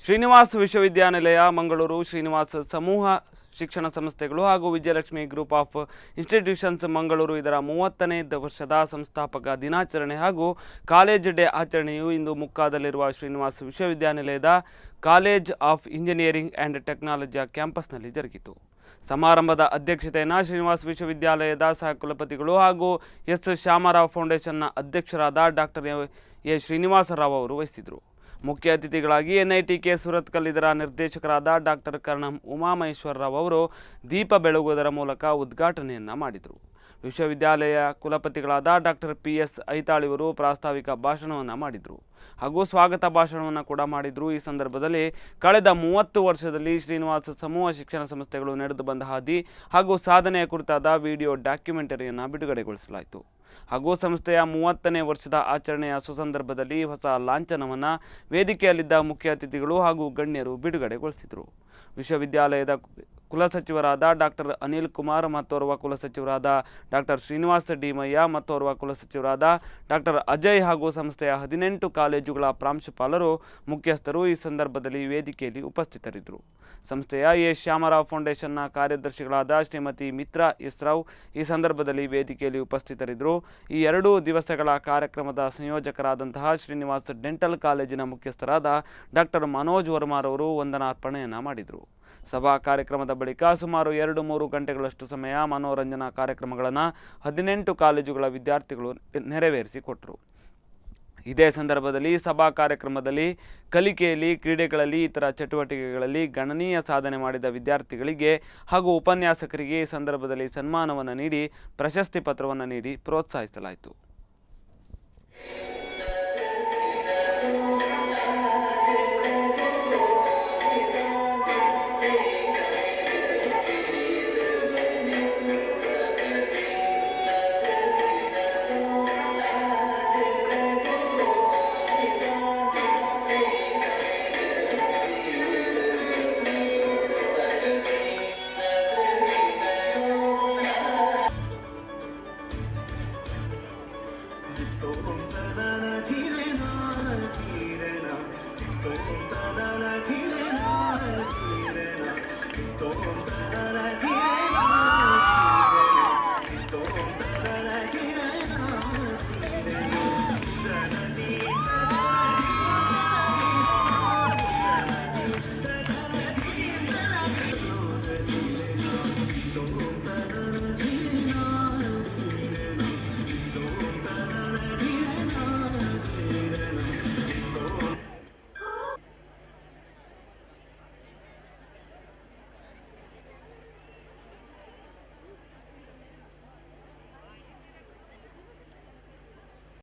ಶ್ರೀನಿವಾಸ ವಿಶ್ವವಿದ್ಯಾನಿಲಯ ಮಂಗಳೂರು, ಶ್ರೀನಿವಾಸ ಸಮೂಹ ಶಿಕ್ಷಣ ಸಂಸ್ಥೆಗಳು ಹಾಗೂ Vijayalakshmi group of institutions Mangaluru ಇದರ 30ನೇ ವರ್ಷದ ಸಂಸ್ಥಾಪಕ ದಿನಾಚರಣೆ ಹಾಗೂ ಕಾಲೇಜ್ ಡೇ ಆಚರಣೆಯು ಇಂದು ಮುಕ್ಕಾದಲ್ಲಿರುವ ಶ್ರೀನಿವಾಸ ವಿಶ್ವವಿದ್ಯಾನಿಲಯದ ಕಾಲೇಜ್ ಆಫ್ ಇಂಜಿನಿಯರಿಂಗ್ ಆ್ಯಂಡ್ ಟೆಕ್ನಾಲಜಿಯ ಕ್ಯಾಂಪಸ್ನಲ್ಲಿ ಜರುಗಿತು. ಸಮಾರಂಭದ ಅಧ್ಯಕ್ಷತೆಯನ್ನು ಶ್ರೀನಿವಾಸ ವಿಶ್ವವಿದ್ಯಾಲಯದ ಸಹಕುಲಪತಿಗಳು ಹಾಗೂ ಎಸ್ ಶ್ಯಾಮರಾವ್ ಫೌಂಡೇಶನ್ನ ಅಧ್ಯಕ್ಷರಾದ ಡಾಕ್ಟರ್ ಎ ಶ್ರೀನಿವಾಸರಾವ್ ಅವರು ವಹಿಸಿದರು. ಮುಖ್ಯ ಅತಿಥಿಗಳಾಗಿ NITK ಸುರತ್ಕಲ್ ಇದರ ನಿರ್ದೇಶಕರಾದ ಡಾಕ್ಟರ್ ಕರ್ಣಂ ಉಮಾಮಹೇಶ್ವರರಾವ್ ಅವರು ದೀಪ ಬೆಳಗುವುದರ ಮೂಲಕ ಉದ್ಘಾಟನೆಯನ್ನು ಮಾಡಿದರು. ವಿಶ್ವವಿದ್ಯಾಲಯ ಕುಲಪತಿಗಳಾದ ಡಾಕ್ಟರ್ PS ಐತಾಳಿವರು ಪ್ರಾಸ್ತಾವಿಕ ಭಾಷಣವನ್ನು ಮಾಡಿದರು ಹಾಗೂ ಸ್ವಾಗತ ಭಾಷಣವನ್ನು ಕೂಡ ಮಾಡಿದರು. ಈ ಸಂದರ್ಭದಲ್ಲಿ ಕಳೆದ 30 ವರ್ಷದಲ್ಲಿ ಶ್ರೀನಿವಾಸ ಸಮೂಹ ಶಿಕ್ಷಣ ಸಂಸ್ಥೆಗಳು ನಡೆದು ಬಂದ ಹಾದಿ ಹಾಗೂ ಸಾಧನೆಯ ಕುರಿತಾದ ವಿಡಿಯೋ ಡಾಕ್ಯುಮೆಂಟರಿಯನ್ನು ಬಿಡುಗಡೆಗೊಳಿಸಲಾಯಿತು ಹಾಗೂ ಸಂಸ್ಥೆಯ 30ನೇ ವರ್ಷದ ಆಚರಣೆಯ ಸುಸಂದರ್ಭದಲ್ಲಿ ಹೊಸ ಲಾಂಛನವನ್ನು ವೇದಿಕೆಯಲ್ಲಿದ್ದ ಮುಖ್ಯ ಅತಿಥಿಗಳು ಹಾಗೂ ಗಣ್ಯರು ಬಿಡುಗಡೆಗೊಳಿಸಿದರು. ವಿಶ್ವವಿದ್ಯಾಲಯದ ಕುಲಸಚಿವರಾದ ಡಾಕ್ಟರ್ ಅನಿಲ್ ಕುಮಾರ್, ಮತ್ತೋರ್ವ ಕುಲಸಚಿವರಾದ ಡಾಕ್ಟರ್ ಶ್ರೀನಿವಾಸ ಡಿ ಮಯ್ಯ, ಮತ್ತೋರ್ವ ಕುಲಸಚಿವರಾದ ಡಾಕ್ಟರ್ ಅಜಯ್ ಹಾಗೂ ಸಂಸ್ಥೆಯ 18 ಕಾಲೇಜುಗಳ ಪ್ರಾಂಶುಪಾಲರು, ಮುಖ್ಯಸ್ಥರು ಈ ಸಂದರ್ಭದಲ್ಲಿ ವೇದಿಕೆಯಲ್ಲಿ ಉಪಸ್ಥಿತರಿದ್ದರು. ಸಂಸ್ಥೆಯ ಎ ಶ್ಯಾಮರಾವ್ ಫೌಂಡೇಶನ್ನ ಕಾರ್ಯದರ್ಶಿಗಳಾದ ಶ್ರೀಮತಿ ಮಿತ್ರಾ ಎಸ್ ರಾವ್ ಈ ಸಂದರ್ಭದಲ್ಲಿ ವೇದಿಕೆಯಲ್ಲಿ ಉಪಸ್ಥಿತರಿದ್ದರು. ಈ 2 ದಿವಸಗಳ ಕಾರ್ಯಕ್ರಮದ ಸಂಯೋಜಕರಾದಂತಹ ಶ್ರೀನಿವಾಸ ಡೆಂಟಲ್ ಕಾಲೇಜಿನ ಮುಖ್ಯಸ್ಥರಾದ ಡಾಕ್ಟರ್ ಮನೋಜ್ ವರ್ಮಾರವರು ವಂದನಾರ್ಪಣೆಯನ್ನು ಮಾಡಿದರು. ಸಭಾ ಕಾರ್ಯಕ್ರಮದ ಬಳಿಕ ಸುಮಾರು 2-3 ಗಂಟೆಗಳಷ್ಟು ಸಮಯ ಮನೋರಂಜನಾ ಕಾರ್ಯಕ್ರಮಗಳನ್ನು 18 ಕಾಲೇಜುಗಳ ವಿದ್ಯಾರ್ಥಿಗಳು ನೆರವೇರಿಸಿಕೊಟ್ಟರು. ಇದೇ ಸಂದರ್ಭದಲ್ಲಿ ಸಭಾ ಕಾರ್ಯಕ್ರಮದಲ್ಲಿ ಕಲಿಕೆಯಲ್ಲಿ, ಕ್ರೀಡೆಗಳಲ್ಲಿ, ಇತರ ಚಟುವಟಿಕೆಗಳಲ್ಲಿ ಗಣನೀಯ ಸಾಧನೆ ಮಾಡಿದ ವಿದ್ಯಾರ್ಥಿಗಳಿಗೆ ಹಾಗೂ ಉಪನ್ಯಾಸಕರಿಗೆ ಈ ಸಂದರ್ಭದಲ್ಲಿ ಸನ್ಮಾನವನ್ನು ನೀಡಿ ಪ್ರಶಸ್ತಿ ಪತ್ರವನ್ನು ನೀಡಿ ಪ್ರೋತ್ಸಾಹಿಸಲಾಯಿತು. Spandana